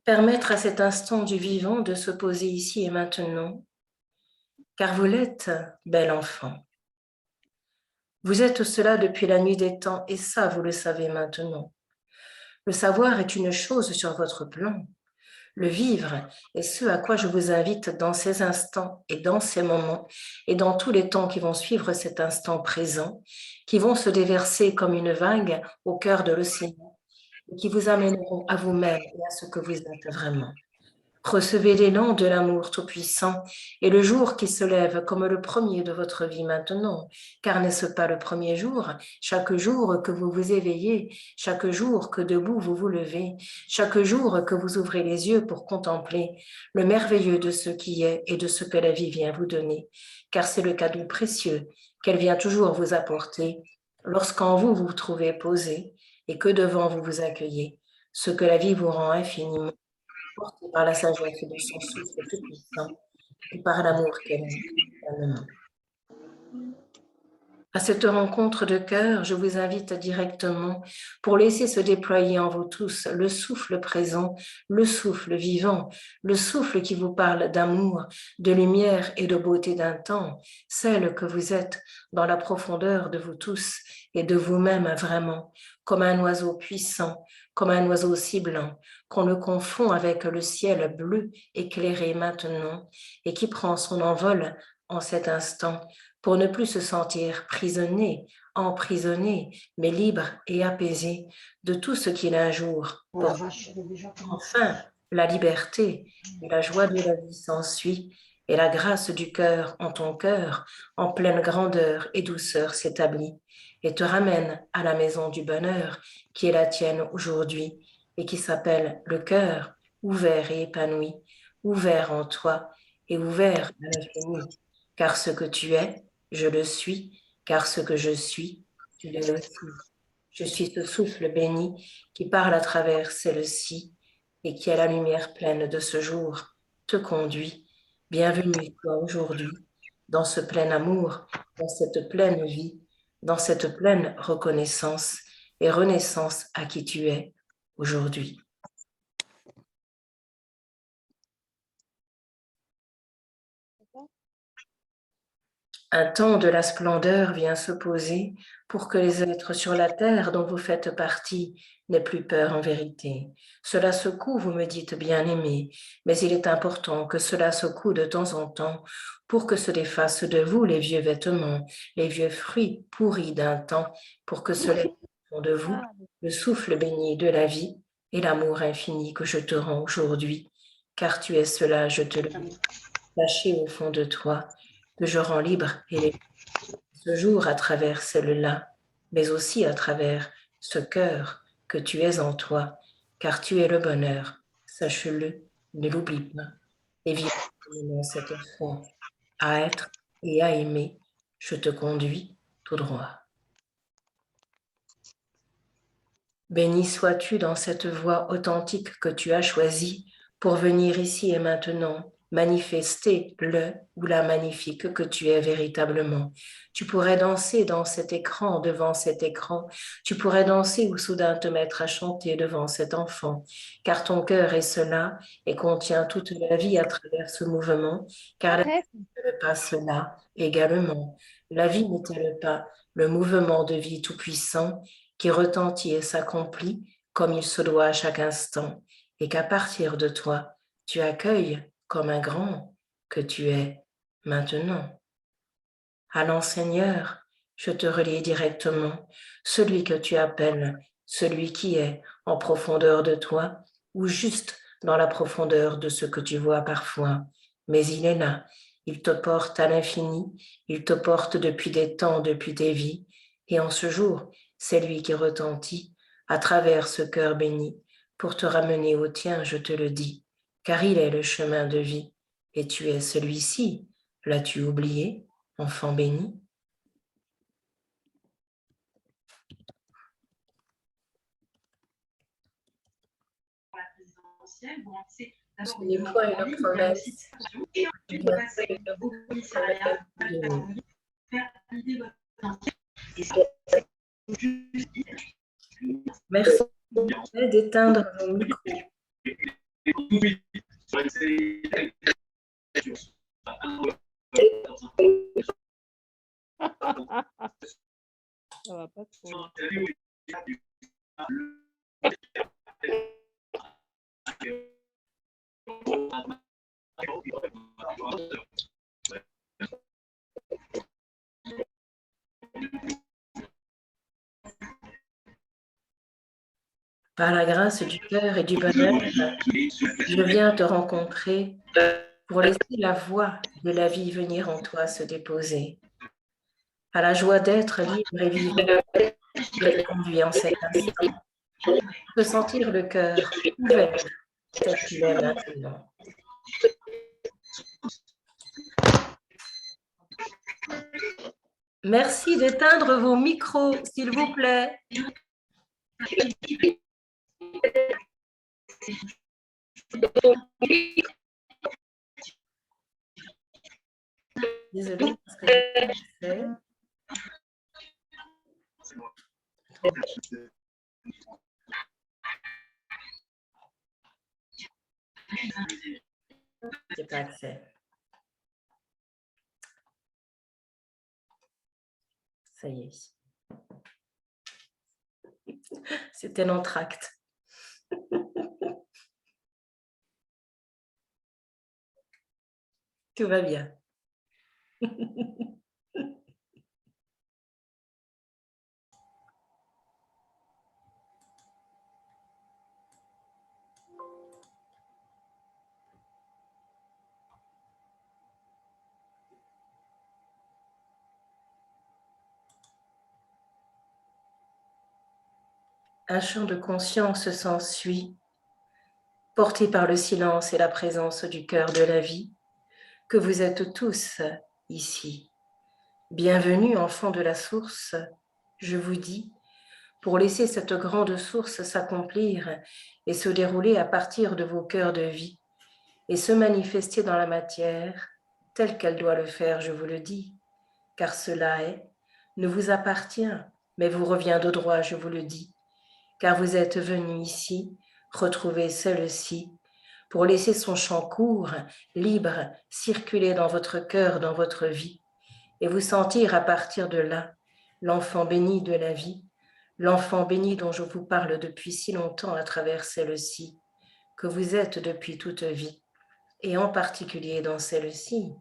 Permettre à cet instant du vivant de se poser ici et maintenant, car vous l'êtes, bel enfant. Vous êtes cela depuis la nuit des temps, et ça, vous le savez maintenant. Le savoir est une chose sur votre plan. Le vivre est ce à quoi je vous invite dans ces instants et dans ces moments et dans tous les temps qui vont suivre cet instant présent, qui vont se déverser comme une vague au cœur de l'océan et qui vous amèneront à vous-même et à ce que vous êtes vraiment. Recevez l'élan de l'amour tout-puissant et le jour qui se lève comme le premier de votre vie maintenant, car n'est-ce pas le premier jour? Chaque jour que vous vous éveillez, chaque jour que debout vous vous levez, chaque jour que vous ouvrez les yeux pour contempler le merveilleux de ce qui est et de ce que la vie vient vous donner, car c'est le cadeau précieux qu'elle vient toujours vous apporter lorsqu'en vous vous vous trouvez posé et que devant vous vous accueillez, ce que la vie vous rend infiniment porté par la sagesse de son souffle tout-puissant et par l'amour qu'elle aime. À cette rencontre de cœur, je vous invite directement pour laisser se déployer en vous tous le souffle présent, le souffle vivant, le souffle qui vous parle d'amour, de lumière et de beauté d'un temps, celle que vous êtes dans la profondeur de vous tous et de vous-même vraiment, comme un oiseau puissant, comme un oiseau si blanc qu'on le confond avec le ciel bleu éclairé maintenant et qui prend son envol en cet instant pour ne plus se sentir prisonnier, emprisonné, mais libre et apaisé de tout ce qu'il a un jour. Enfin, la liberté et la joie de la vie s'ensuit, et la grâce du cœur en ton cœur, en pleine grandeur et douceur s'établit, et te ramène à la maison du bonheur qui est la tienne aujourd'hui, et qui s'appelle le cœur, ouvert et épanoui, ouvert en toi et ouvert à l'infini, car ce que tu es, je le suis, car ce que je suis, tu l'es aussi. Je suis ce souffle béni qui parle à travers celle-ci et qui, à la lumière pleine de ce jour, te conduit. Bienvenue, toi, aujourd'hui, dans ce plein amour, dans cette pleine vie, dans cette pleine reconnaissance et renaissance à qui tu es aujourd'hui. Un temps de la splendeur vient se poser pour que les êtres sur la terre dont vous faites partie n'aient plus peur en vérité. Cela secoue, vous me dites bien-aimé, mais il est important que cela secoue de temps en temps pour que se défassent de vous les vieux vêtements, les vieux fruits pourris d'un temps, pour que se lève de vous le souffle béni de la vie et l'amour infini que je te rends aujourd'hui, car tu es cela, je te le dis, caché au fond de toi, que je rends libre et ce jour à travers celle-là, mais aussi à travers ce cœur que tu es en toi, car tu es le bonheur. Sache-le, ne l'oublie pas. Et viens cette foi à être et à aimer. Je te conduis tout droit. Béni sois-tu dans cette voie authentique que tu as choisie pour venir ici et maintenant manifester le ou la magnifique que tu es véritablement. Tu pourrais danser dans cet écran, devant cet écran. Tu pourrais danser ou soudain te mettre à chanter devant cet enfant, car ton cœur est cela et contient toute la vie à travers ce mouvement, car la vie n'est pas cela également. La vie n'est-elle pas le mouvement de vie tout-puissant qui retentit et s'accomplit comme il se doit à chaque instant, et qu'à partir de toi, tu accueilles comme un grand que tu es maintenant. Allons Seigneur, je te relie directement, celui que tu appelles, celui qui est en profondeur de toi, ou juste dans la profondeur de ce que tu vois parfois, mais il est là, il te porte à l'infini, il te porte depuis des temps, depuis des vies, et en ce jour, c'est lui qui retentit à travers ce cœur béni pour te ramener au tien, je te le dis, car il est le chemin de vie, et tu es celui-ci. L'as-tu oublié, enfant béni? Ce n'est point une promesse, Merci d'éteindre vos micros. Par la grâce du cœur et du bonheur, je viens te rencontrer pour laisser la voix de la vie venir en toi se déposer. À la joie d'être libre et vivant, je te conduis en cet instant. De sentir le cœur ouvert tel qu'il est maintenant. Merci d'éteindre vos micros, s'il vous plaît. Désolée parce que je sais. J'ai pas accès. Ça y est. C'était l'entracte. Tout va bien. Un champ de conscience s'ensuit, porté par le silence et la présence du cœur de la vie, que vous êtes tous ici. Bienvenue, enfants de la source, je vous dis, pour laisser cette grande source s'accomplir et se dérouler à partir de vos cœurs de vie et se manifester dans la matière telle qu'elle doit le faire, je vous le dis, car cela ne vous appartient, mais vous revient de droit, je vous le dis, car vous êtes venus ici retrouver celle-ci pour laisser son champ court, libre, circuler dans votre cœur, dans votre vie, et vous sentir à partir de là l'enfant béni de la vie, l'enfant béni dont je vous parle depuis si longtemps à travers celle-ci, que vous êtes depuis toute vie, et en particulier dans celle-ci,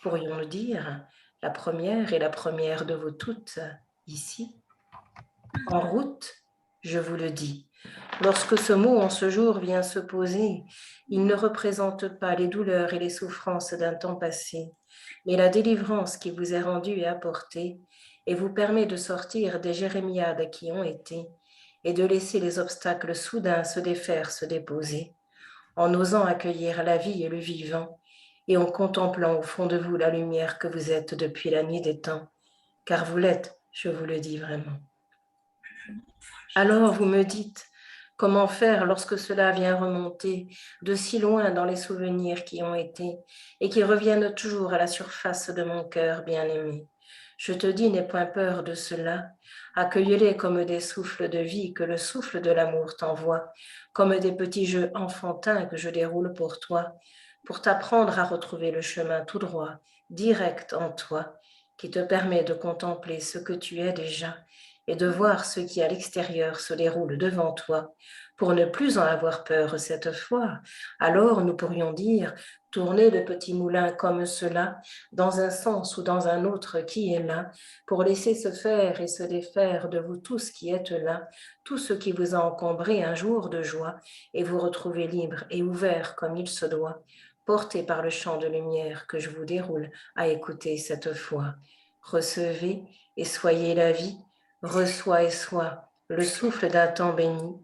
pourrions-nous dire, la première et la première de vous toutes, ici. En route, je vous le dis, lorsque ce mot en ce jour vient se poser, il ne représente pas les douleurs et les souffrances d'un temps passé, mais la délivrance qui vous est rendue et apportée, et vous permet de sortir des jérémiades qui ont été, et de laisser les obstacles soudains se défaire, se déposer, en osant accueillir la vie et le vivant, et en contemplant au fond de vous la lumière que vous êtes depuis la nuit des temps, car vous l'êtes, je vous le dis vraiment. Alors vous me dites, comment faire lorsque cela vient remonter de si loin dans les souvenirs qui ont été et qui reviennent toujours à la surface de mon cœur bien-aimé. Je te dis, n'aie point peur de cela. Accueille-les comme des souffles de vie que le souffle de l'amour t'envoie, comme des petits jeux enfantins que je déroule pour toi, pour t'apprendre à retrouver le chemin tout droit, direct en toi, qui te permet de contempler ce que tu es déjà et de voir ce qui à l'extérieur se déroule devant toi, pour ne plus en avoir peur cette fois. Alors nous pourrions dire, tourner le petit moulin comme cela, dans un sens ou dans un autre qui est là, pour laisser se faire et se défaire de vous tous qui êtes là, tout ce qui vous a encombré un jour de joie, et vous retrouver libre et ouvert comme il se doit, porté par le champ de lumière que je vous déroule à écouter cette fois. Recevez et soyez la vie, reçois et sois le souffle d'un temps béni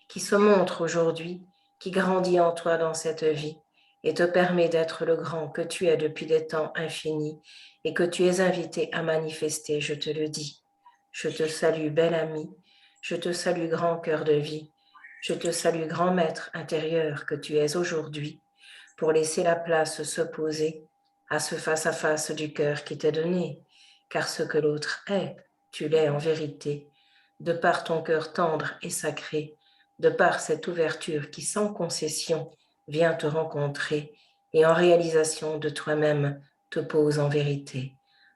qui se montre aujourd'hui, qui grandit en toi dans cette vie et te permet d'être le grand que tu es depuis des temps infinis et que tu es invité à manifester, je te le dis. Je te salue, bel ami, je te salue, grand cœur de vie, je te salue, grand maître intérieur que tu es aujourd'hui, pour laisser la place se poser à ce face-à-face du cœur qui t'est donné, car ce que l'autre est, tu l'es en vérité, de par ton cœur tendre et sacré, de par cette ouverture qui sans concession vient te rencontrer et en réalisation de toi-même te pose en vérité.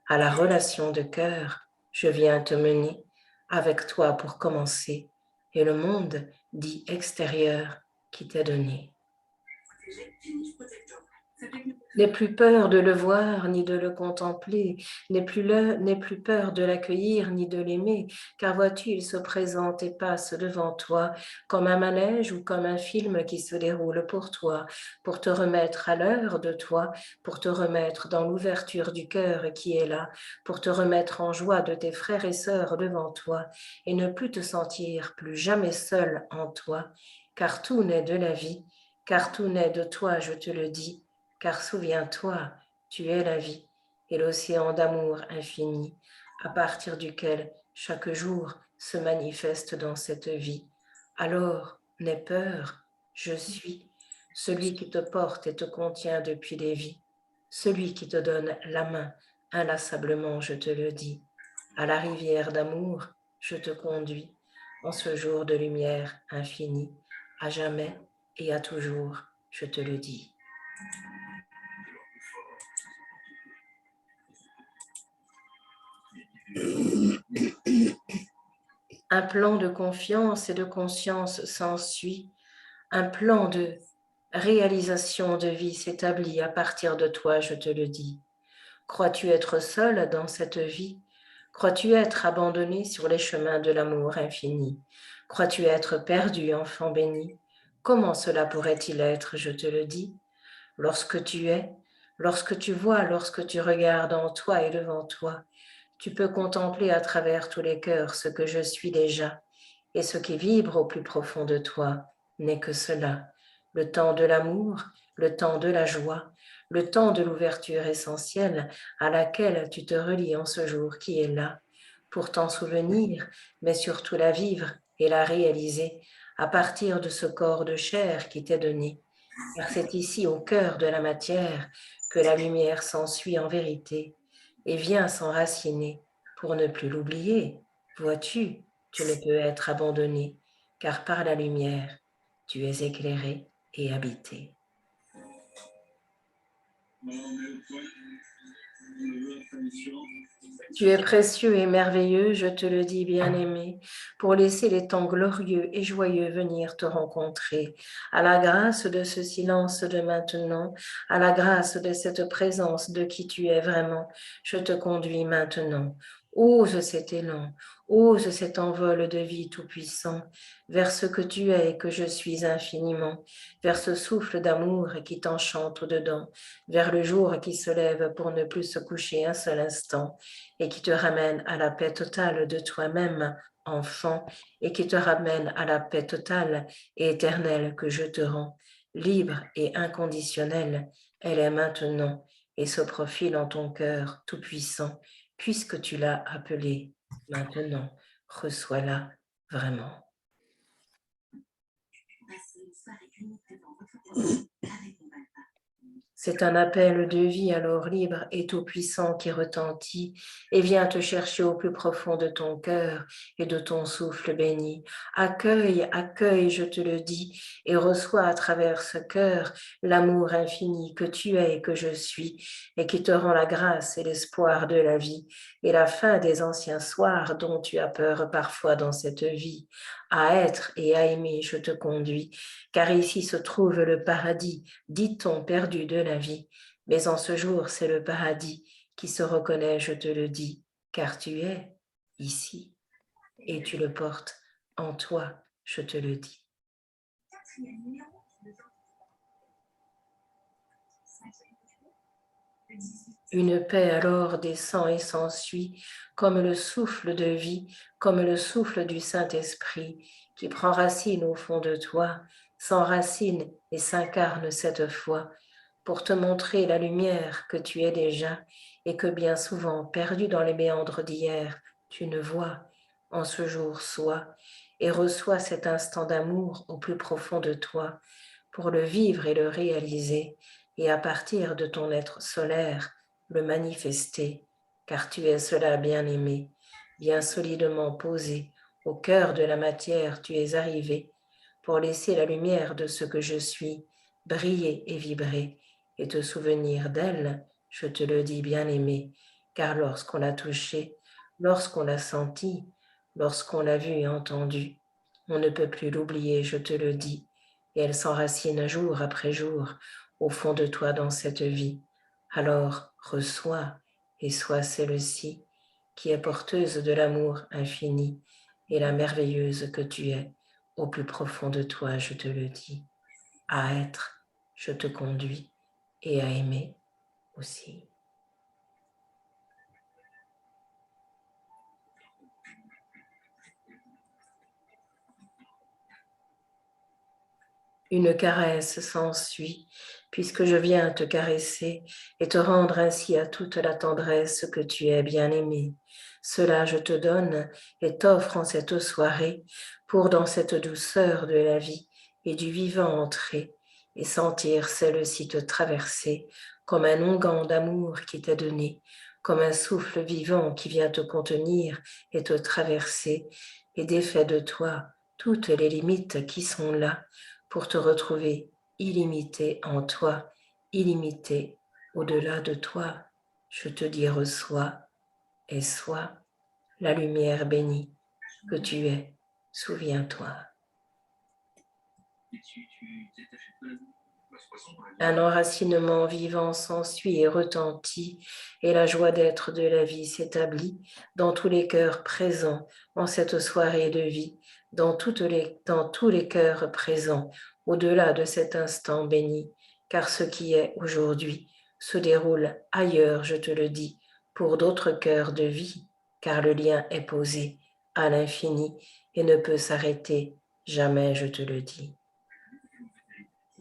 À la relation de cœur, je viens te mener, avec toi pour commencer, et le monde dit extérieur qui t'est donné. N'aie plus peur de le voir ni de le contempler, n'aie plus peur de l'accueillir ni de l'aimer, car vois-tu, il se présente et passe devant toi comme un manège ou comme un film qui se déroule pour toi, pour te remettre à l'heure de toi, pour te remettre dans l'ouverture du cœur qui est là, pour te remettre en joie de tes frères et sœurs devant toi, et ne plus te sentir plus jamais seul en toi, car tout naît de la vie, car tout naît de toi, je te le dis. Car souviens-toi, tu es la vie et l'océan d'amour infini, à partir duquel chaque jour se manifeste dans cette vie. Alors, n'aie peur, je suis celui qui te porte et te contient depuis des vies, celui qui te donne la main inlassablement, je te le dis. À la rivière d'amour, je te conduis en ce jour de lumière infinie, à jamais et à toujours, je te le dis. Un plan de confiance et de conscience s'ensuit, un plan de réalisation de vie s'établit à partir de toi, je te le dis. Crois-tu être seul dans cette vie? Crois-tu être abandonné sur les chemins de l'amour infini? Crois-tu être perdu, enfant béni? Comment cela pourrait-il être, je te le dis? Lorsque tu es, lorsque tu vois, lorsque tu regardes en toi et devant toi, tu peux contempler à travers tous les cœurs ce que je suis déjà, et ce qui vibre au plus profond de toi n'est que cela, le temps de l'amour, le temps de la joie, le temps de l'ouverture essentielle à laquelle tu te relis en ce jour qui est là, pour t'en souvenir, mais surtout la vivre et la réaliser à partir de ce corps de chair qui t'est donné. Car c'est ici, au cœur de la matière, que la lumière s'ensuit en vérité et vient s'enraciner pour ne plus l'oublier. Vois-tu, tu ne peux être abandonné, car par la lumière, tu es éclairé et habité. Tu es précieux et merveilleux, je te le dis, bien-aimé, pour laisser les temps glorieux et joyeux venir te rencontrer. À la grâce de ce silence de maintenant, à la grâce de cette présence de qui tu es vraiment, je te conduis maintenant. Ose cet élan, ose cet envol de vie tout-puissant vers ce que tu es et que je suis infiniment, vers ce souffle d'amour qui t'enchante au-dedans, vers le jour qui se lève pour ne plus se coucher un seul instant et qui te ramène à la paix totale de toi-même, enfant, et qui te ramène à la paix totale et éternelle que je te rends, libre et inconditionnelle. Elle est maintenant et se profile en ton cœur tout-puissant, puisque tu l'as appelée maintenant. Reçois-la vraiment. C'est un appel de vie alors libre et tout-puissant qui retentit et vient te chercher au plus profond de ton cœur et de ton souffle béni. Accueille, accueille, je te le dis, et reçois à travers ce cœur l'amour infini que tu es et que je suis, et qui te rend la grâce et l'espoir de la vie et la fin des anciens soirs dont tu as peur parfois dans cette vie. À être et à aimer, je te conduis, car ici se trouve le paradis, dit-on, perdu de la vie, mais en ce jour, c'est le paradis qui se reconnaît, je te le dis, car tu es ici et tu le portes en toi, je te le dis. Une paix alors descend et s'ensuit, comme le souffle de vie, comme le souffle du Saint-Esprit, qui prend racine au fond de toi, s'enracine et s'incarne cette fois, pour te montrer la lumière que tu es déjà et que bien souvent, perdu dans les méandres d'hier, tu ne vois. En ce jour, sois et reçois cet instant d'amour au plus profond de toi, pour le vivre et le réaliser, et à partir de ton être solaire, le manifester, car tu es cela bien-aimé, bien solidement posé au cœur de la matière, tu es arrivé pour laisser la lumière de ce que je suis briller et vibrer et te souvenir d'elle, je te le dis bien-aimé, car lorsqu'on l'a touché, lorsqu'on l'a senti, lorsqu'on l'a vue et entendue. On ne peut plus l'oublier, je te le dis, et elle s'enracine jour après jour au fond de toi dans cette vie. Alors reçois et sois celle-ci qui est porteuse de l'amour infini et la merveilleuse que tu es au plus profond de toi, je te le dis. À être, je te conduis, et à aimer aussi. Une caresse s'ensuit, puisque je viens te caresser et te rendre ainsi à toute la tendresse que tu es, bien-aimé. Cela je te donne et t'offre en cette soirée pour dans cette douceur de la vie et du vivant entrer et sentir celle-ci te traverser comme un onguent d'amour qui t'est donné, comme un souffle vivant qui vient te contenir et te traverser et défait de toi toutes les limites qui sont là pour te retrouver illimité en toi, illimité au-delà de toi. Je te dis reçois et sois la lumière bénie que tu es. Souviens-toi. Un enracinement vivant s'ensuit et retentit, et la joie d'être de la vie s'établit dans tous les cœurs présents en cette soirée de vie, dans tous les cœurs présents, au-delà de cet instant béni, car ce qui est aujourd'hui se déroule ailleurs, je te le dis, pour d'autres cœurs de vie, car le lien est posé à l'infini et ne peut s'arrêter jamais, je te le dis.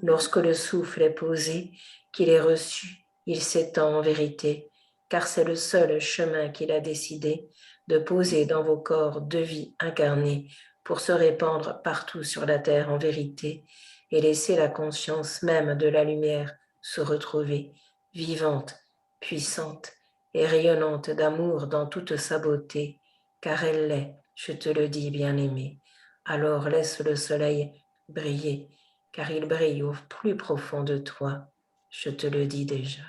Lorsque le souffle est posé, qu'il est reçu, il s'étend en vérité, car c'est le seul chemin qu'il a décidé de poser dans vos corps de vie incarnés pour se répandre partout sur la terre en vérité et laisser la conscience même de la lumière se retrouver, vivante, puissante et rayonnante d'amour dans toute sa beauté, car elle l'est, je te le dis, bien-aimé. Alors laisse le soleil briller, car il brille au plus profond de toi, je te le dis déjà.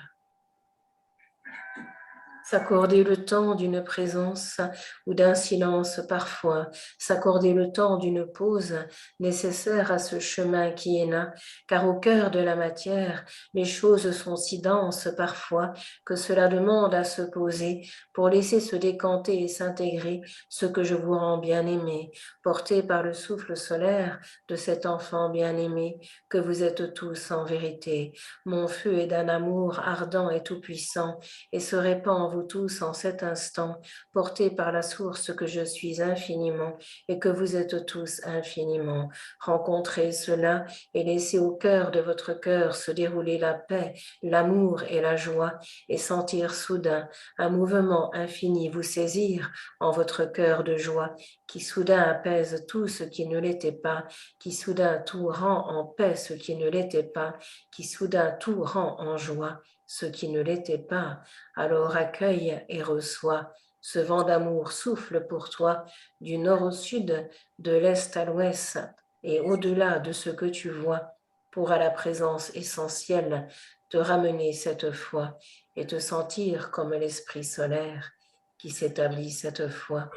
S'accorder le temps d'une présence ou d'un silence parfois, s'accorder le temps d'une pause nécessaire à ce chemin qui est là, car au cœur de la matière, les choses sont si denses parfois que cela demande à se poser pour laisser se décanter et s'intégrer ce que je vous rends bien-aimé, porté par le souffle solaire de cet enfant bien-aimé que vous êtes tous en vérité. Mon feu est d'un amour ardent et tout-puissant et se répand en vous tous en cet instant, porté par la source que je suis infiniment et que vous êtes tous infiniment. Rencontrez cela et laissez au cœur de votre cœur se dérouler la paix, l'amour et la joie et sentir soudain un mouvement infini vous saisir en votre cœur de joie qui soudain apaise tout ce qui ne l'était pas, qui soudain tout rend en paix ce qui ne l'était pas, qui soudain tout rend en joie ce qui ne l'était pas. Alors accueille et reçois. Ce vent d'amour souffle pour toi du nord au sud, de l'est à l'ouest et au-delà de ce que tu vois pour à la présence essentielle te ramener cette foi et te sentir comme l'esprit solaire qui s'établit cette fois,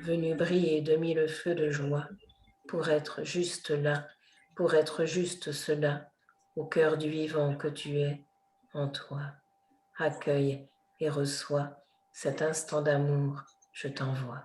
venu briller de mille feux de joie pour être juste là, pour être juste cela au cœur du vivant que tu es en toi. Accueille et reçois cet instant d'amour, je t'envoie.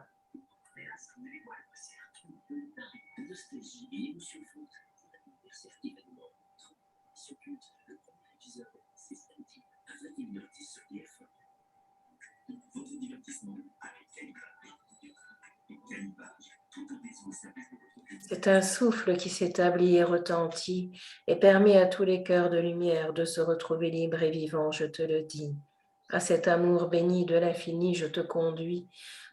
C'est un souffle qui s'établit et retentit et permet à tous les cœurs de lumière de se retrouver libres et vivants, je te le dis. À cet amour béni de l'infini, je te conduis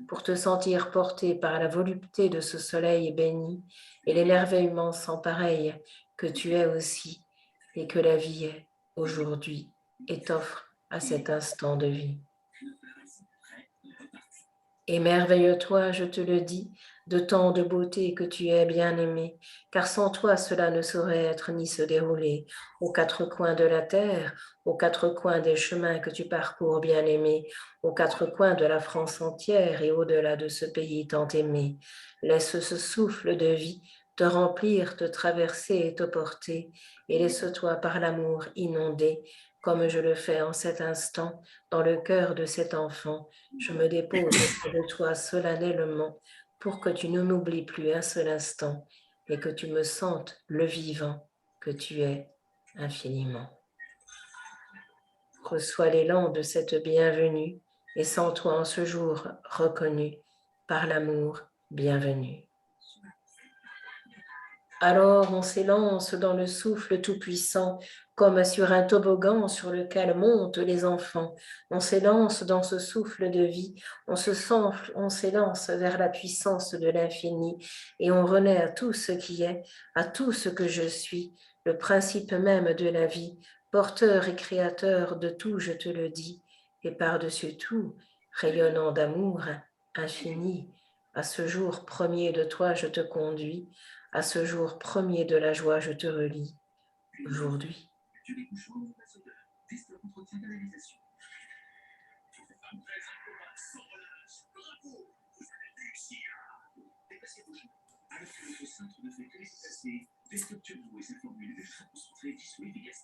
pour te sentir porté par la volupté de ce soleil béni et l'émerveillement sans pareil que tu es aussi et que la vie est aujourd'hui et t'offre à cet instant de vie. Émerveille-toi, je te le dis, de tant de beauté que tu es bien-aimé, car sans toi cela ne saurait être ni se dérouler. Aux quatre coins de la terre, aux quatre coins des chemins que tu parcours, bien-aimé, aux quatre coins de la France entière et au-delà de ce pays tant aimé. Laisse ce souffle de vie te remplir, te traverser et te porter, et laisse-toi par l'amour inonder, comme je le fais en cet instant, dans le cœur de cet enfant. Je me dépose auprès de toi solennellement pour que tu ne m'oublies plus un seul instant et que tu me sentes le vivant que tu es infiniment. Reçois l'élan de cette bienvenue et sens-toi en ce jour reconnu par l'amour bienvenu. Alors on s'élance dans le souffle tout-puissant, comme sur un toboggan sur lequel montent les enfants. On s'élance dans ce souffle de vie, on s'élance vers la puissance de l'infini et on renaît à tout ce qui est, à tout ce que je suis, le principe même de la vie, porteur et créateur de tout, je te le dis, et par-dessus tout, rayonnant d'amour infini. À ce jour premier de toi, je te conduis. À ce jour premier de la joie, je te relie aujourd'hui.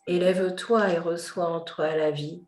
Élève-toi et reçois en toi la vie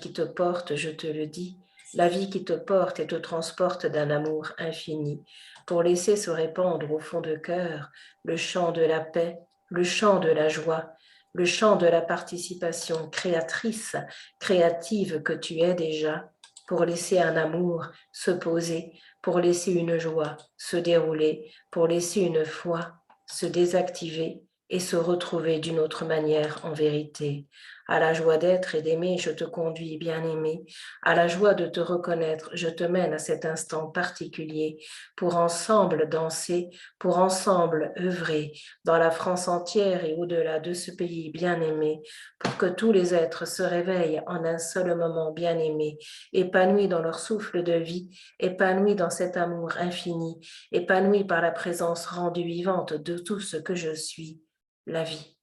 qui te porte, je te le dis, la vie qui te porte et te transporte d'un amour infini, pour laisser se répandre au fond de cœur le chant de la paix, le chant de la joie, le chant de la participation créatrice, créative que tu es déjà, pour laisser un amour se poser, pour laisser une joie se dérouler, pour laisser une foi se désactiver et se retrouver d'une autre manière en vérité. À la joie d'être et d'aimer, je te conduis, bien-aimé. À la joie de te reconnaître, je te mène à cet instant particulier pour ensemble danser, pour ensemble œuvrer dans la France entière et au-delà de ce pays bien-aimé, pour que tous les êtres se réveillent en un seul moment bien-aimé, épanouis dans leur souffle de vie, épanouis dans cet amour infini, épanouis par la présence rendue vivante de tout ce que je suis, la vie.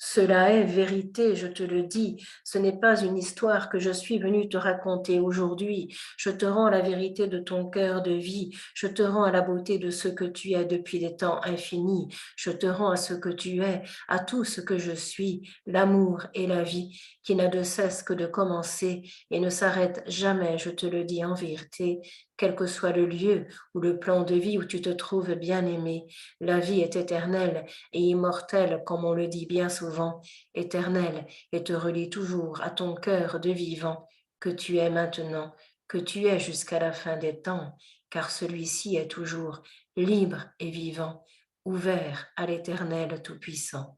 Cela est vérité, je te le dis. Ce n'est pas une histoire que je suis venue te raconter aujourd'hui. Je te rends la vérité de ton cœur de vie. Je te rends à la beauté de ce que tu es depuis des temps infinis. Je te rends à ce que tu es, à tout ce que je suis, l'amour et la vie, qui n'a de cesse que de commencer et ne s'arrête jamais, je te le dis en vérité, quel que soit le lieu ou le plan de vie où tu te trouves bien aimé. La vie est éternelle et immortelle, comme on le dit bien souvent, éternelle, et te relie toujours à ton cœur de vivant que tu es maintenant, que tu es jusqu'à la fin des temps, car celui-ci est toujours libre et vivant, ouvert à l'Éternel Tout-Puissant.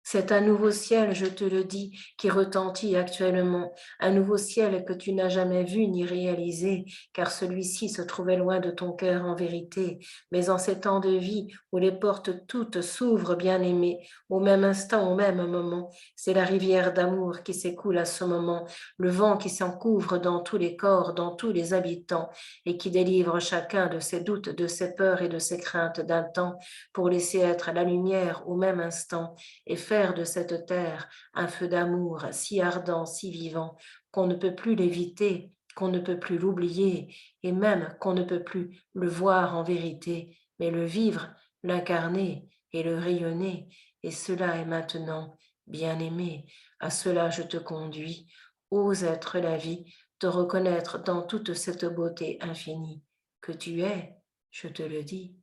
C'est un nouveau ciel, je te le dis, qui retentit actuellement, un nouveau ciel que tu n'as jamais vu ni réalisé, car celui-ci se trouvait loin de ton cœur en vérité. Mais en ces temps de vie où les portes toutes s'ouvrent, bien-aimé, au même instant, au même moment, c'est la rivière d'amour qui s'écoule à ce moment, le vent qui s'en couvre dans tous les corps, dans tous les habitants, et qui délivre chacun de ses doutes, de ses peurs et de ses craintes d'un temps, pour laisser être la lumière au même instant et faire de cette terre un feu d'amour si ardent, si vivant, qu'on ne peut plus l'éviter, qu'on ne peut plus l'oublier, et même qu'on ne peut plus le voir en vérité, mais le vivre, l'incarner et le rayonner. Et cela est maintenant, bien-aimé, à cela je te conduis. Ose être la vie, te reconnaître dans toute cette beauté infinie que tu es, je te le dis.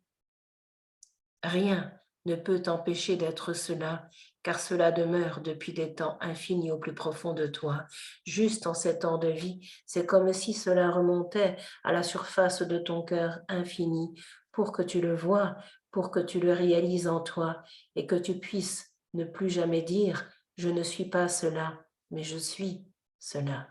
Rien ne peut t'empêcher d'être cela, car cela demeure depuis des temps infinis au plus profond de toi. Juste en ces temps de vie, c'est comme si cela remontait à la surface de ton cœur infini pour que tu le vois, pour que tu le réalises en toi et que tu puisses ne plus jamais dire « je ne suis pas cela, mais je suis cela ».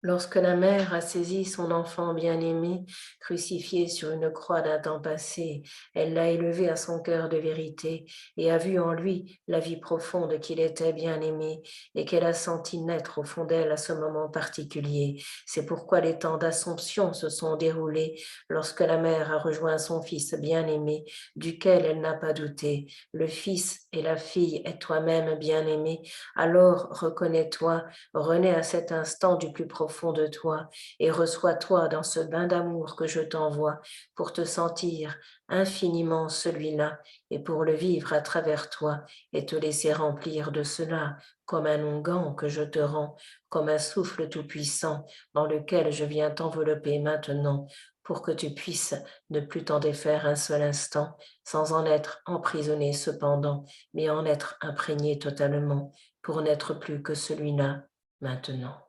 Lorsque la mère a saisi son enfant bien-aimé, crucifié sur une croix d'un temps passé, elle l'a élevé à son cœur de vérité et a vu en lui la vie profonde qu'il était bien-aimé et qu'elle a senti naître au fond d'elle à ce moment particulier. C'est pourquoi les temps d'Assomption se sont déroulés lorsque la mère a rejoint son fils bien-aimé, duquel elle n'a pas douté. Le fils et la fille est toi-même bien-aimé, alors reconnais-toi, renais à cet instant du plus profond de toi et reçois-toi dans ce bain d'amour que je t'envoie pour te sentir infiniment celui-là et pour le vivre à travers toi et te laisser remplir de cela comme un onguent que je te rends, comme un souffle tout-puissant dans lequel je viens t'envelopper maintenant pour que tu puisses ne plus t'en défaire un seul instant sans en être emprisonné cependant, mais en être imprégné totalement pour n'être plus que celui-là maintenant.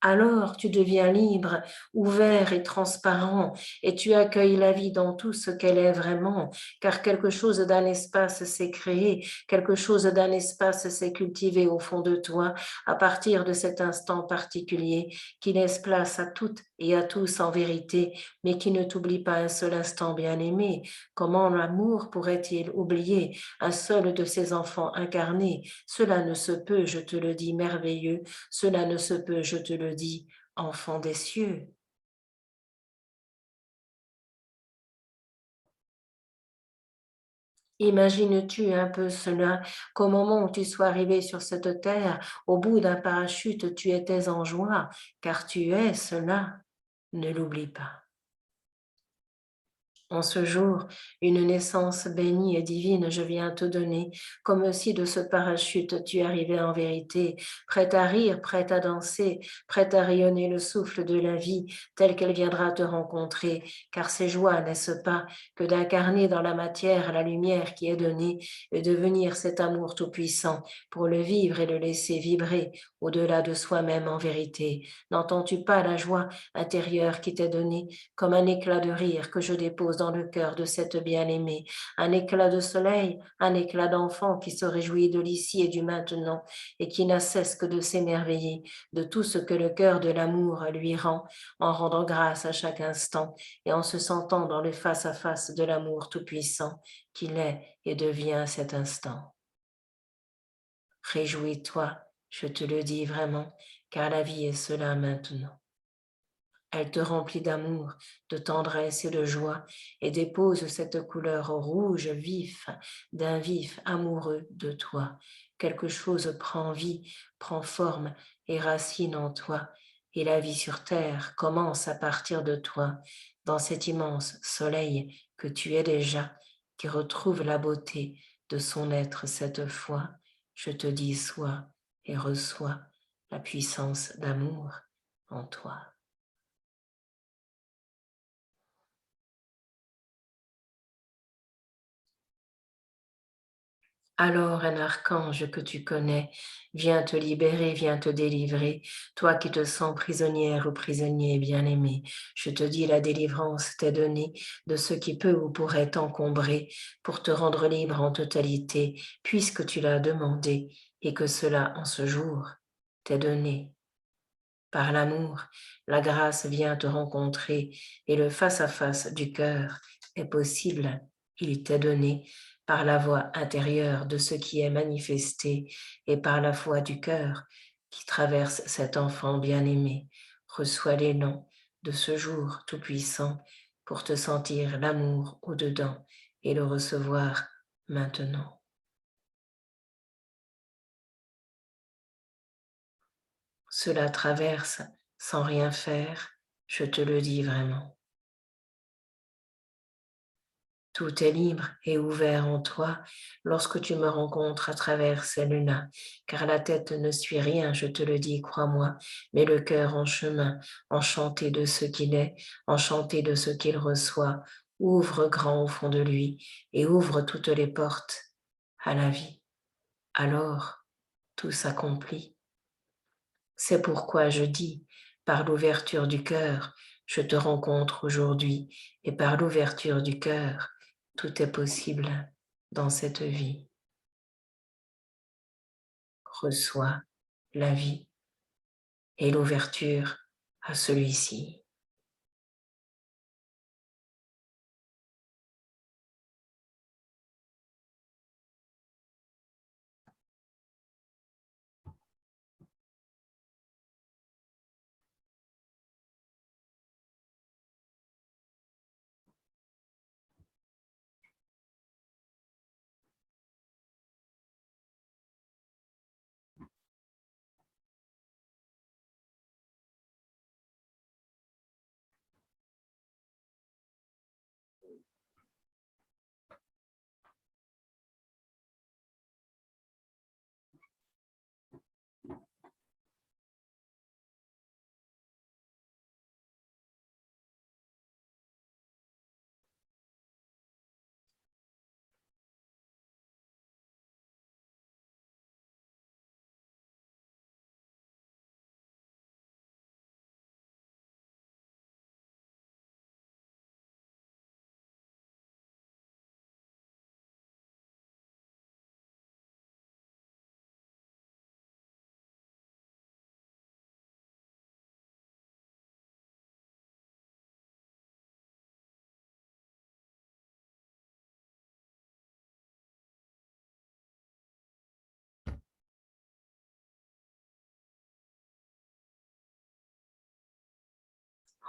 Alors tu deviens libre, ouvert et transparent, et tu accueilles la vie dans tout ce qu'elle est vraiment, car quelque chose d'un espace s'est créé, quelque chose d'un espace s'est cultivé au fond de toi à partir de cet instant particulier qui laisse place à toutes et à tous en vérité, mais qui ne t'oublie pas un seul instant bien-aimé. Comment l'amour pourrait-il oublier un seul de ses enfants incarnés? Cela ne se peut, je te le dis merveilleux, cela ne se peut, je te le dis, enfant des cieux. Imagines-tu un peu cela, qu'au moment où tu sois arrivé sur cette terre, au bout d'un parachute, tu étais en joie, car tu es cela, ne l'oublie pas. En ce jour, une naissance bénie et divine je viens te donner, comme si de ce parachute tu arrivais en vérité, prête à rire, prête à danser, prête à rayonner le souffle de la vie, telle qu'elle viendra te rencontrer, car c'est joie, n'est-ce pas, que d'incarner dans la matière la lumière qui est donnée et devenir cet amour tout-puissant pour le vivre et le laisser vibrer au-delà de soi-même en vérité. N'entends-tu pas la joie intérieure qui t'est donnée comme un éclat de rire que je dépose dans le cœur de cette bien-aimée, un éclat de soleil, un éclat d'enfant qui se réjouit de l'ici et du maintenant et qui n'a cesse que de s'émerveiller de tout ce que le cœur de l'amour lui rend, en rendant grâce à chaque instant et en se sentant dans le face-à-face de l'amour tout-puissant qu'il est et devient à cet instant. Réjouis-toi, je te le dis vraiment, car la vie est cela maintenant. Elle te remplit d'amour, de tendresse et de joie et dépose cette couleur rouge vif d'un vif amoureux de toi. Quelque chose prend vie, prend forme et racine en toi et la vie sur terre commence à partir de toi dans cet immense soleil que tu es déjà, qui retrouve la beauté de son être cette fois. Je te dis sois et reçois la puissance d'amour en toi. Alors un archange que tu connais vient te libérer, vient te délivrer, toi qui te sens prisonnière ou prisonnier bien-aimé. Je te dis, la délivrance t'est donnée de ce qui peut ou pourrait t'encombrer pour te rendre libre en totalité, puisque tu l'as demandé et que cela en ce jour t'est donné. Par l'amour, la grâce vient te rencontrer et le face-à-face du cœur est possible. Il t'est donné par la voix intérieure de ce qui est manifesté et par la foi du cœur qui traverse cet enfant bien-aimé. Reçois l'élan de ce jour tout-puissant pour te sentir l'amour au-dedans et le recevoir maintenant. Cela traverse sans rien faire, je te le dis vraiment. Tout est libre et ouvert en toi lorsque tu me rencontres à travers celle-là, car la tête ne suit rien, je te le dis, crois-moi, mais le cœur en chemin, enchanté de ce qu'il est, enchanté de ce qu'il reçoit, ouvre grand au fond de lui et ouvre toutes les portes à la vie. Alors, tout s'accomplit. C'est pourquoi je dis, par l'ouverture du cœur, je te rencontre aujourd'hui, et par l'ouverture du cœur, tout est possible dans cette vie. Reçois la vie. et l'ouverture à celui-ci.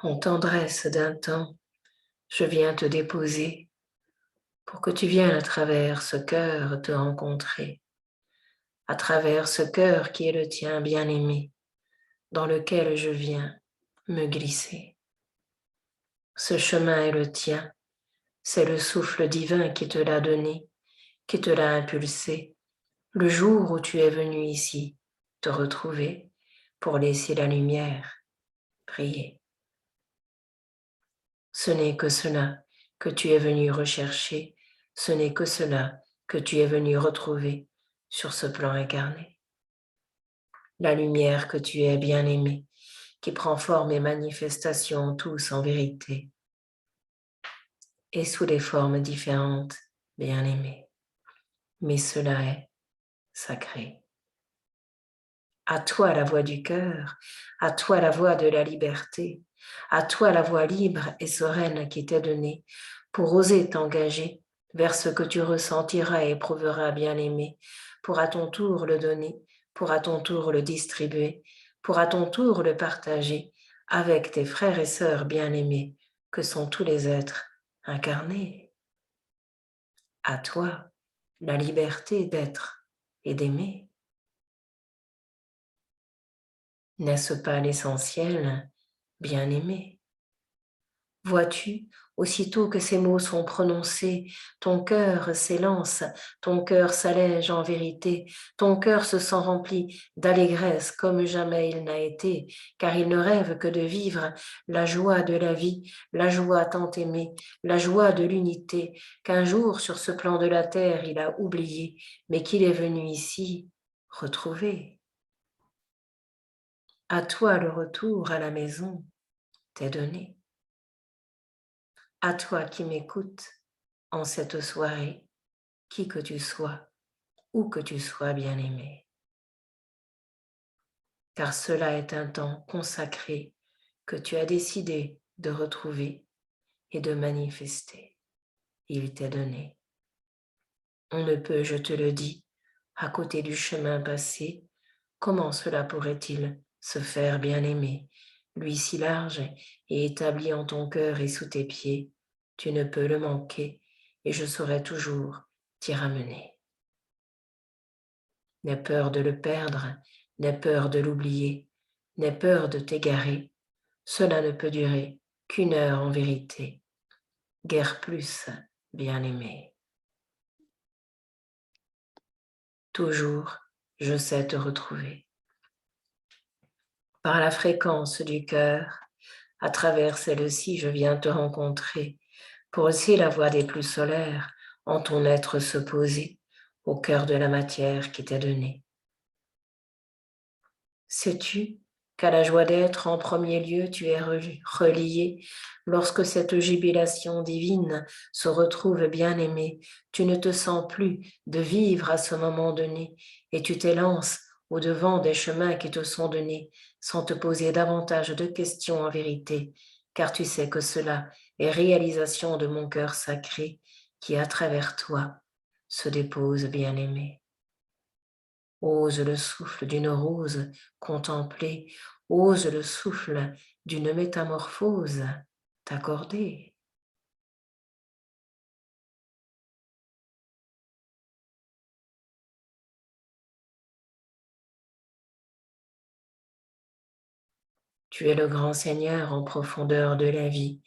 En tendresse d'un temps, je viens te déposer pour que tu viennes à travers ce cœur te rencontrer, à travers ce cœur qui est le tien bien-aimé, dans lequel je viens me glisser. Ce chemin est le tien, c'est le souffle divin qui te l'a donné, qui te l'a impulsé, le jour où tu es venu ici te retrouver pour laisser la lumière briller. Ce n'est que cela que tu es venu rechercher, ce n'est que cela que tu es venu retrouver sur ce plan incarné. La lumière que tu es bien-aimée, qui prend forme et manifestation tous en vérité, et sous des formes différentes, bien-aimée. Mais cela est sacré. À toi la voix du cœur, à toi la voix de la liberté, à toi la voix libre et sereine qui t'est donnée pour oser t'engager vers ce que tu ressentiras et éprouveras bien-aimé, pour à ton tour le donner, pour à ton tour le distribuer, pour à ton tour le partager avec tes frères et sœurs bien-aimés que sont tous les êtres incarnés. À toi la liberté d'être et d'aimer. N'est-ce pas l'essentiel, bien-aimé? Vois-tu, aussitôt que ces mots sont prononcés, ton cœur s'élance, ton cœur s'allège en vérité, ton cœur se sent rempli d'allégresse comme jamais il n'a été, car il ne rêve que de vivre la joie de la vie, la joie tant aimée, la joie de l'unité, qu'un jour sur ce plan de la terre il a oublié, mais qu'il est venu ici retrouver. À toi le retour à la maison t'est donné. À toi qui m'écoutes en cette soirée, qui que tu sois, où que tu sois bien-aimé. Car cela est un temps consacré que tu as décidé de retrouver et de manifester. Il t'est donné. On ne peut, je te le dis, à côté du chemin passé, comment cela pourrait-il se faire bien-aimé, lui si large et établi en ton cœur et sous tes pieds, tu ne peux le manquer et je saurai toujours t'y ramener. N'aie peur de le perdre, n'aie peur de l'oublier, n'aie peur de t'égarer, cela ne peut durer qu'une heure en vérité, guère plus, bien-aimé. Toujours, je sais te retrouver. Par la fréquence du cœur, à travers celle-ci, je viens te rencontrer pour aussi la voix des plus solaires en ton être se poser au cœur de la matière qui t'est donnée. Sais-tu qu'à la joie d'être en premier lieu tu es relié lorsque cette jubilation divine se retrouve bien-aimée, tu ne te sens plus de vivre à ce moment donné et tu t'élances au-devant des chemins qui te sont donnés, sans te poser davantage de questions en vérité, car tu sais que cela est réalisation de mon cœur sacré qui, à travers toi, se dépose bien-aimé. Ose le souffle d'une rose contempler, ose le souffle d'une métamorphose t'accorder. Tu es le grand Seigneur en profondeur de la vie,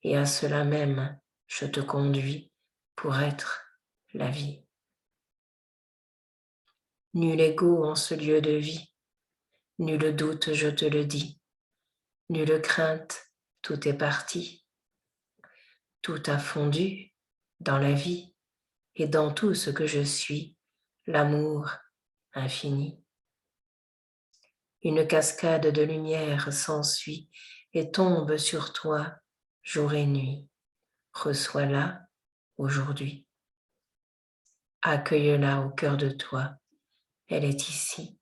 et à cela même je te conduis pour être la vie. Nul égo en ce lieu de vie, nul doute, je te le dis, nulle crainte, tout est parti, tout a fondu dans la vie et dans tout ce que je suis, l'amour infini. Une cascade de lumière s'ensuit et tombe sur toi jour et nuit. Reçois-la aujourd'hui. Accueille-la au cœur de toi. Elle est ici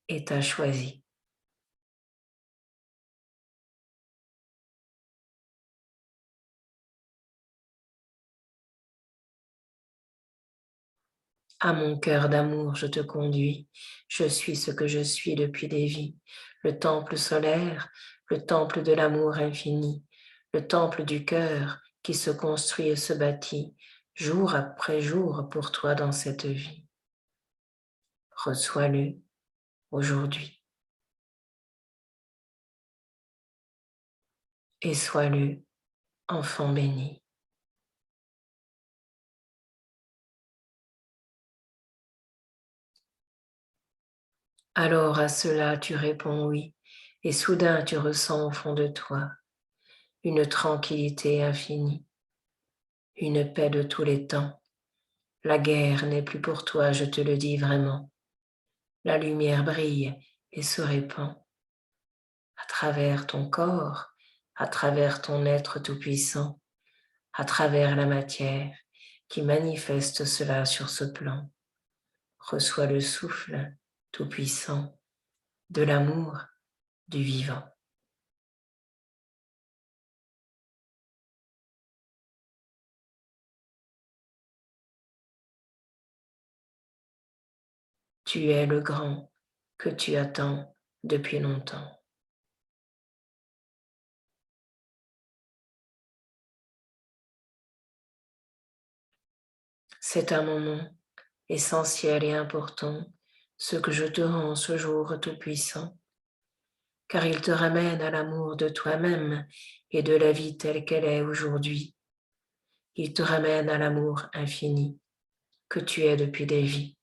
et t'a choisi. À mon cœur d'amour, je te conduis. Je suis ce que je suis depuis des vies. Le temple solaire, le temple de l'amour infini, le temple du cœur qui se construit et se bâtit jour après jour pour toi dans cette vie. Reçois-le aujourd'hui et sois-le, enfant béni. Alors à cela tu réponds oui, et soudain tu ressens au fond de toi une tranquillité infinie, une paix de tous les temps. La guerre n'est plus pour toi, je te le dis vraiment. La lumière brille et se répand à travers ton corps, à travers ton être tout-puissant, à travers la matière qui manifeste cela sur ce plan. Reçois le souffle tout-puissant de l'amour du vivant. Tu es le grand que tu attends depuis longtemps. C'est un moment essentiel et important, ce que je te rends ce jour tout-puissant, car il te ramène à l'amour de toi-même et de la vie telle qu'elle est aujourd'hui. Il te ramène à l'amour infini que tu es depuis des vies,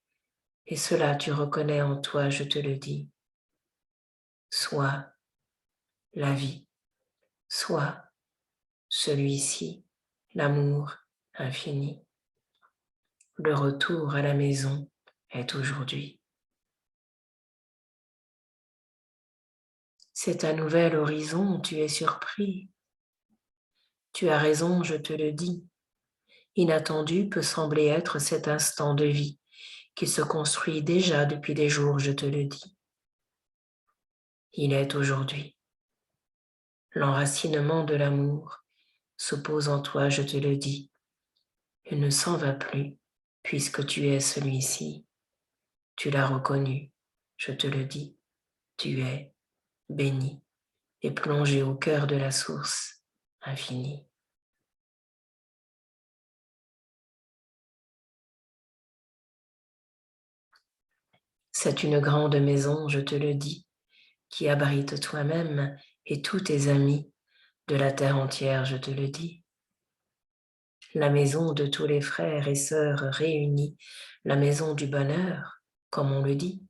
et cela tu reconnais en toi, je te le dis. Sois la vie, sois celui-ci, l'amour infini. Le retour à la maison est aujourd'hui. C'est un nouvel horizon, tu es surpris. Tu as raison, je te le dis. Inattendu peut sembler être cet instant de vie qui se construit déjà depuis des jours, je te le dis. Il est aujourd'hui. L'enracinement de l'amour s'oppose en toi, je te le dis, et ne s'en va plus, puisque tu es celui-ci. Tu l'as reconnu, je te le dis, tu es béni et plongé au cœur de la source infinie. C'est une grande maison, je te le dis, qui abrite toi-même et tous tes amis de la terre entière, je te le dis. La maison de tous les frères et sœurs réunis, la maison du bonheur, comme on le dit.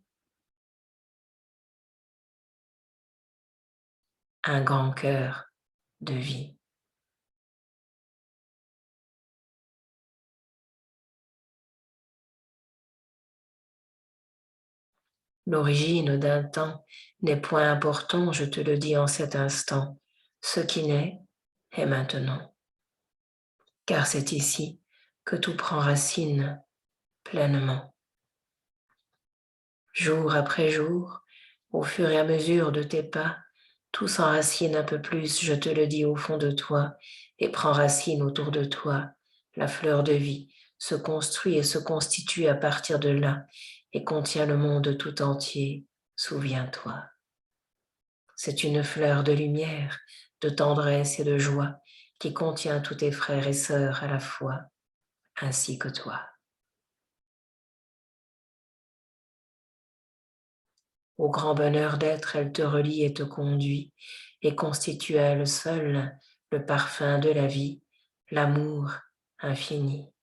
Un grand cœur de vie. L'origine d'un temps n'est point important, je te le dis en cet instant. Ce qui naît est maintenant. Car c'est ici que tout prend racine pleinement. Jour après jour, au fur et à mesure de tes pas, tout s'enracine un peu plus, je te le dis, au fond de toi, et prend racine autour de toi. La fleur de vie se construit et se constitue à partir de là, et contient le monde tout entier. Souviens-toi. C'est une fleur de lumière, de tendresse et de joie, qui contient tous tes frères et sœurs à la fois, ainsi que toi. Au grand bonheur d'être, elle te relie et te conduit, et constitue à elle seule le parfum de la vie, l'amour infini.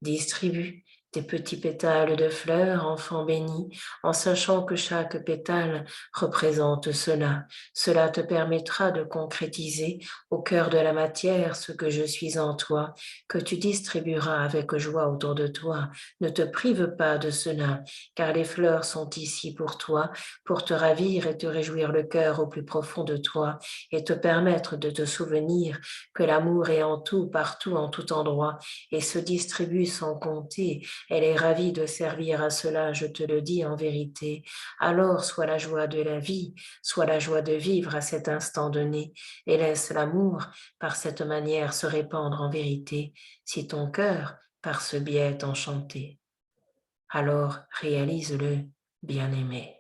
Distribue tes petits pétales de fleurs, enfant béni, en sachant que chaque pétale représente cela. Cela te permettra de concrétiser au cœur de la matière ce que je suis en toi, que tu distribueras avec joie autour de toi. Ne te prive pas de cela, car les fleurs sont ici pour toi, pour te ravir et te réjouir le cœur au plus profond de toi, et te permettre de te souvenir que l'amour est en tout, partout, en tout endroit, et se distribue sans compter. Elle est ravie de servir à cela, je te le dis en vérité. Alors soit la joie de la vie, soit la joie de vivre à cet instant donné, et laisse l'amour par cette manière se répandre en vérité, si ton cœur par ce biais est enchanté. Alors réalise-le, bien-aimé.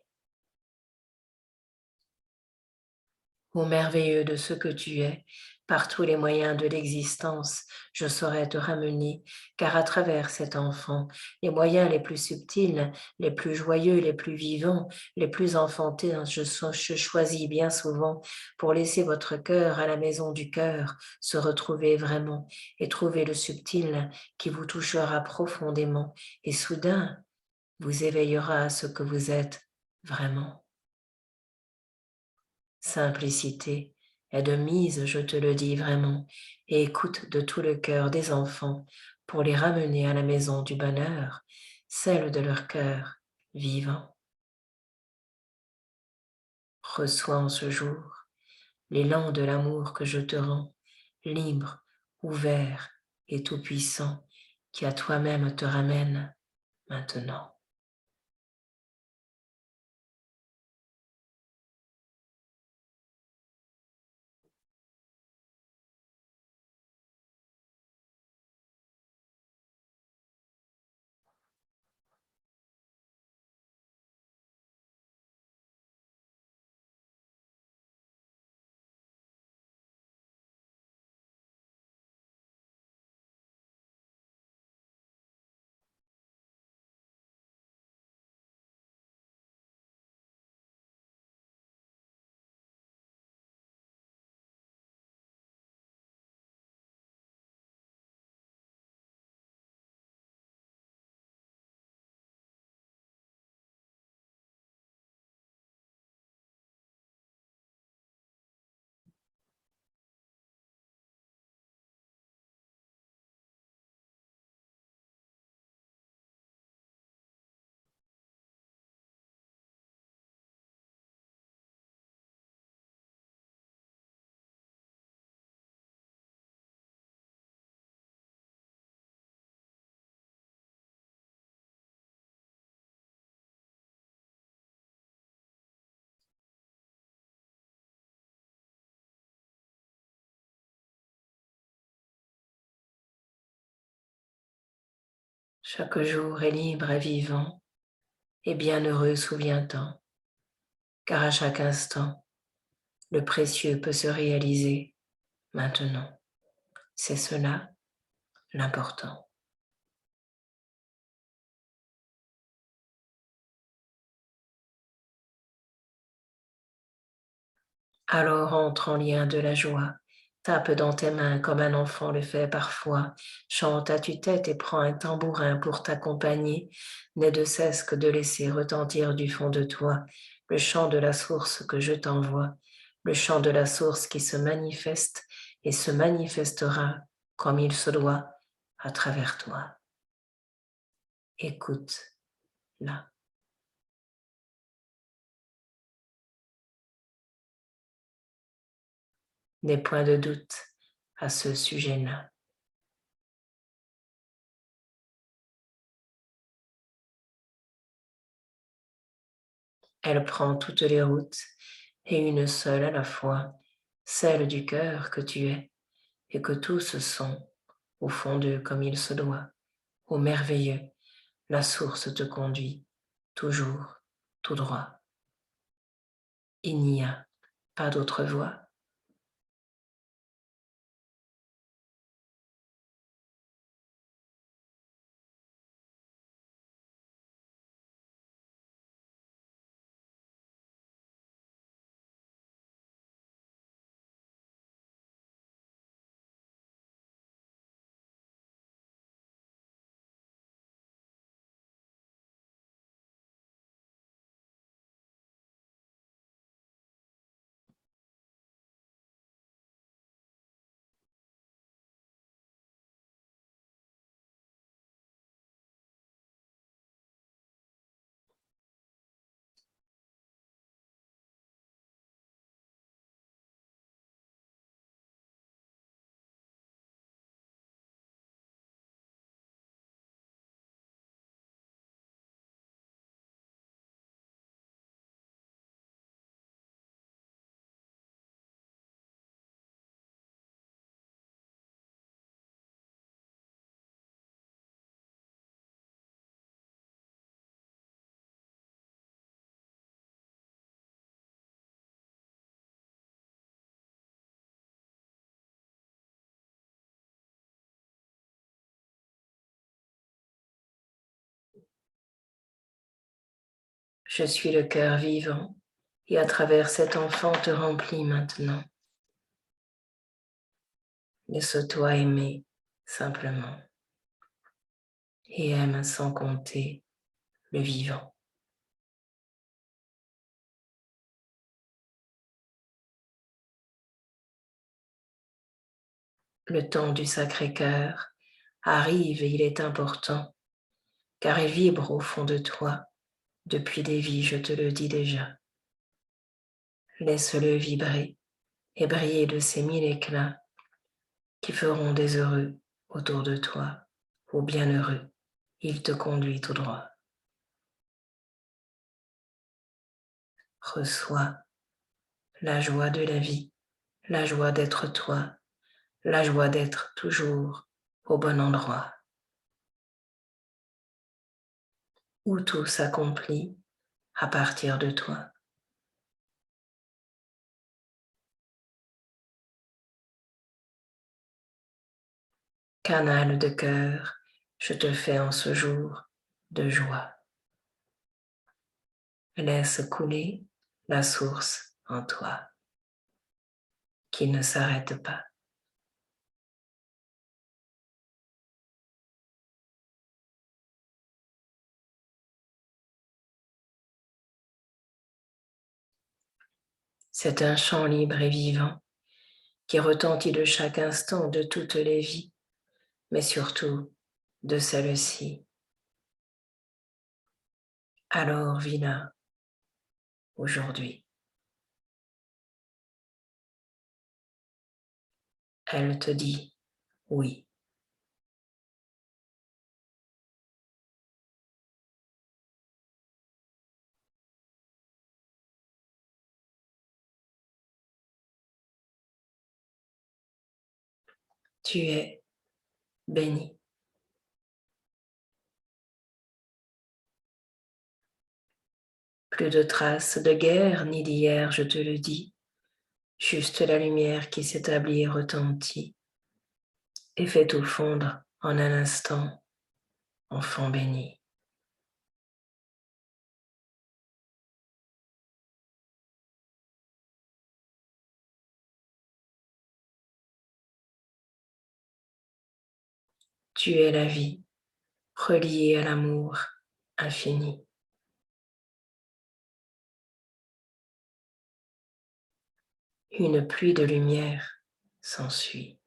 Ô merveilleux de ce que tu es, par tous les moyens de l'existence, je saurais te ramener, car à travers cet enfant, les moyens les plus subtils, les plus joyeux, les plus vivants, les plus enfantés, je choisis bien souvent pour laisser votre cœur à la maison du cœur, se retrouver vraiment et trouver le subtil qui vous touchera profondément et soudain vous éveillera à ce que vous êtes vraiment. Simplicité est de mise, je te le dis vraiment, et écoute de tout le cœur des enfants pour les ramener à la maison du bonheur, celle de leur cœur vivant. Reçois en ce jour l'élan de l'amour que je te rends, libre, ouvert et tout-puissant, qui à toi-même te ramène maintenant. Chaque jour est libre et vivant, et bienheureux souviens-t'en, car à chaque instant, le précieux peut se réaliser maintenant. C'est cela l'important. Alors entre en lien de la joie, tape dans tes mains comme un enfant le fait parfois, chante à tue-tête et prends un tambourin pour t'accompagner, n'aie de cesse que de laisser retentir du fond de toi le chant de la source que je t'envoie, le chant de la source qui se manifeste et se manifestera comme il se doit à travers toi. Écoute-la. N'aie point de doute à ce sujet-là. Elle prend toutes les routes et une seule à la fois, celle du cœur que tu es et que tous sont, au fond d'eux comme il se doit. Ô merveilleux, la source te conduit, toujours, tout droit. Il n'y a pas d'autre voie. Je suis le cœur vivant et à travers cet enfant te remplis maintenant. Laisse-toi aimer simplement et aime sans compter le vivant. Le temps du Sacré-Cœur arrive et il est important, car il vibre au fond de toi depuis des vies, je te le dis déjà. Laisse-le vibrer et briller de ces mille éclats qui feront des heureux autour de toi. Ô bienheureux, il te conduit tout droit. Reçois la joie de la vie, la joie d'être toi, la joie d'être toujours au bon endroit, où tout s'accomplit à partir de toi. Canal de cœur, je te fais en ce jour de joie. Laisse couler la source en toi, qui ne s'arrête pas. C'est un chant libre et vivant qui retentit de chaque instant de toutes les vies, mais surtout de celle-ci. Alors vis-la aujourd'hui. Elle te dit oui. Tu es béni. Plus de traces de guerre ni d'hier, je te le dis, juste la lumière qui s'établit et retentit et fait tout fondre en un instant, enfant béni. Tu es la vie, reliée à l'amour infini. Une pluie de lumière s'ensuit.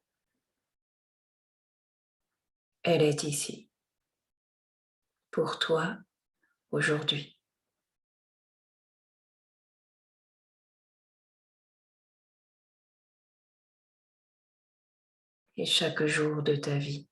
Elle est ici, pour toi, aujourd'hui. Et chaque jour de ta vie.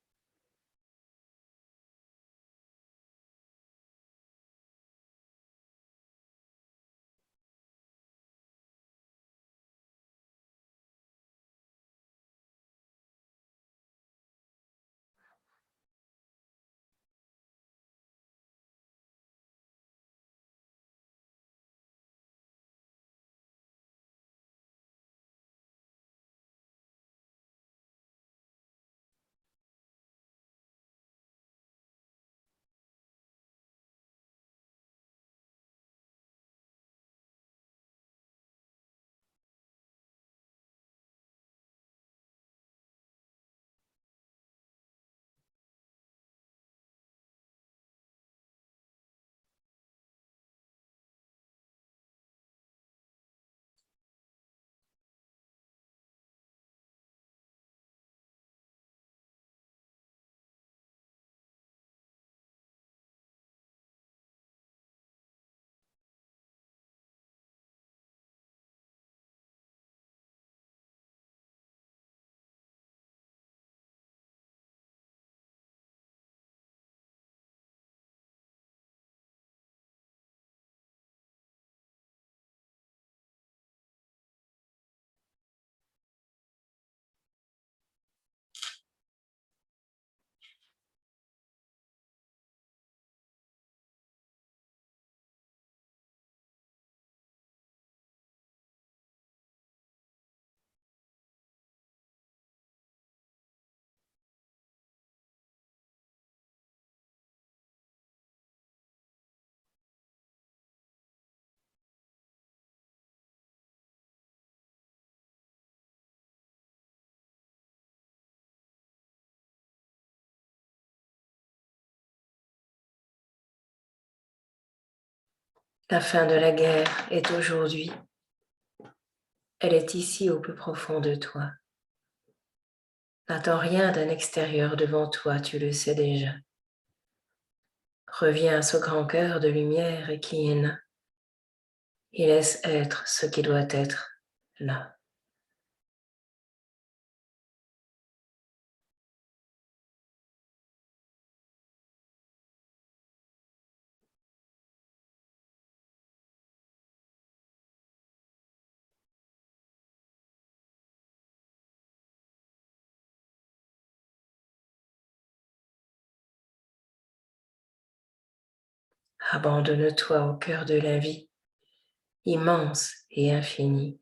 La fin de la guerre est aujourd'hui. Elle est ici au plus profond de toi. N'attends rien d'un extérieur devant toi, tu le sais déjà. Reviens à ce grand cœur de lumière qui est là et laisse être ce qui doit être là. Abandonne-toi au cœur de la vie, immense et infinie,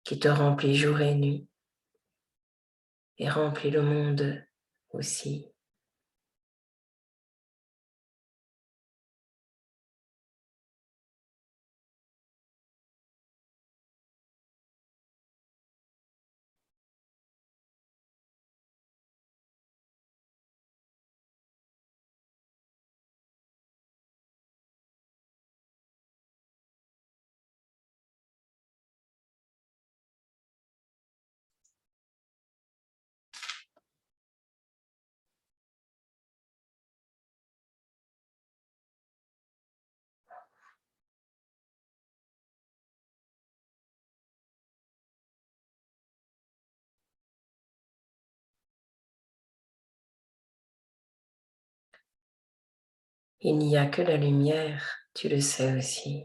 qui te remplit jour et nuit et remplit le monde aussi. Il n'y a que la lumière, tu le sais aussi.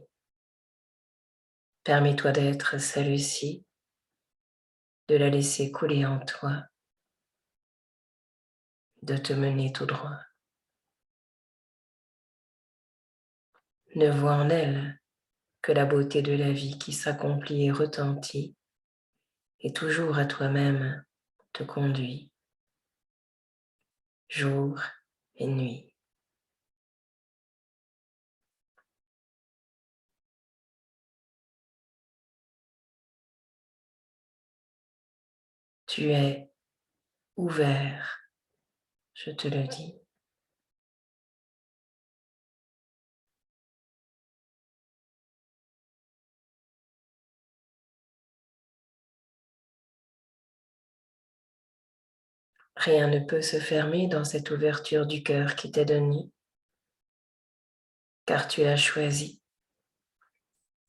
Permets-toi d'être celle-ci, de la laisser couler en toi, de te mener tout droit. Ne vois en elle que la beauté de la vie qui s'accomplit et retentit, et toujours à toi-même te conduit, jour et nuit. Tu es ouvert, je te le dis. Rien ne peut se fermer dans cette ouverture du cœur qui t'est donnée, car tu l'as choisie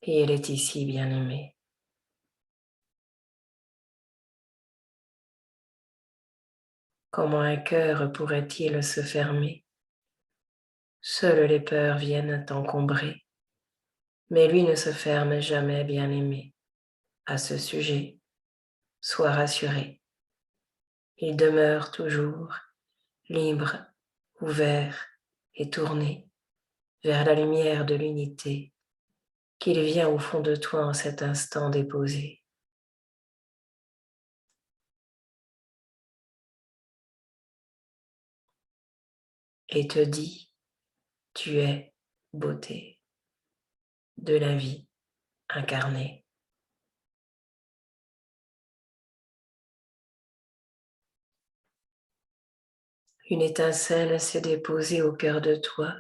et elle est ici, bien-aimée. Comment un cœur pourrait-il se fermer? Seules les peurs viennent t'encombrer, mais lui ne se ferme jamais, bien-aimé. À ce sujet, sois rassuré. Il demeure toujours libre, ouvert et tourné vers la lumière de l'unité qu'il vient au fond de toi en cet instant déposé. Et te dit, tu es beauté de la vie incarnée. Une étincelle s'est déposée au cœur de toi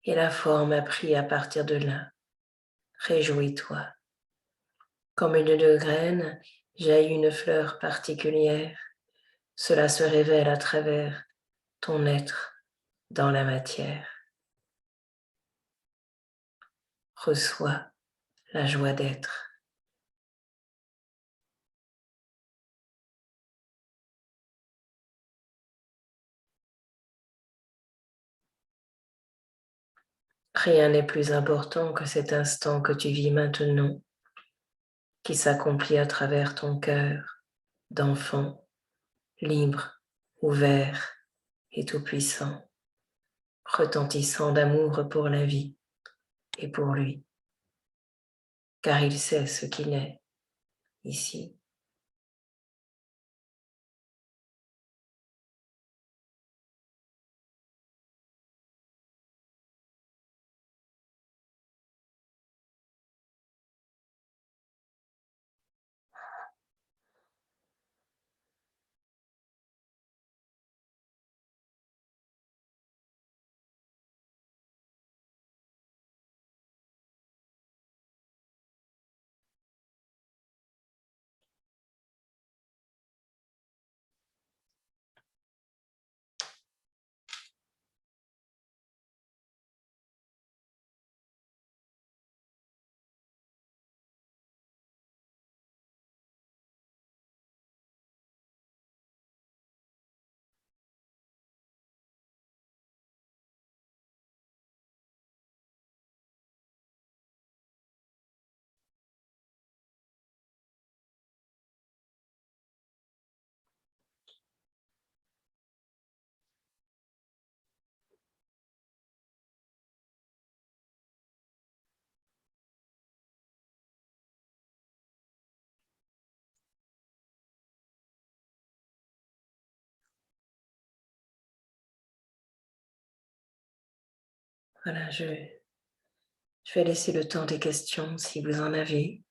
et la forme a pris à partir de là. Réjouis-toi. Comme une de graine jaillit une fleur particulière, cela se révèle à travers ton être dans la matière. Reçois la joie d'être. Rien n'est plus important que cet instant que tu vis maintenant, qui s'accomplit à travers ton cœur d'enfant, libre, ouvert et tout-puissant, retentissant d'amour pour la vie et pour lui, car il sait ce qu'il est ici. Voilà, je vais laisser le temps des questions si vous en avez.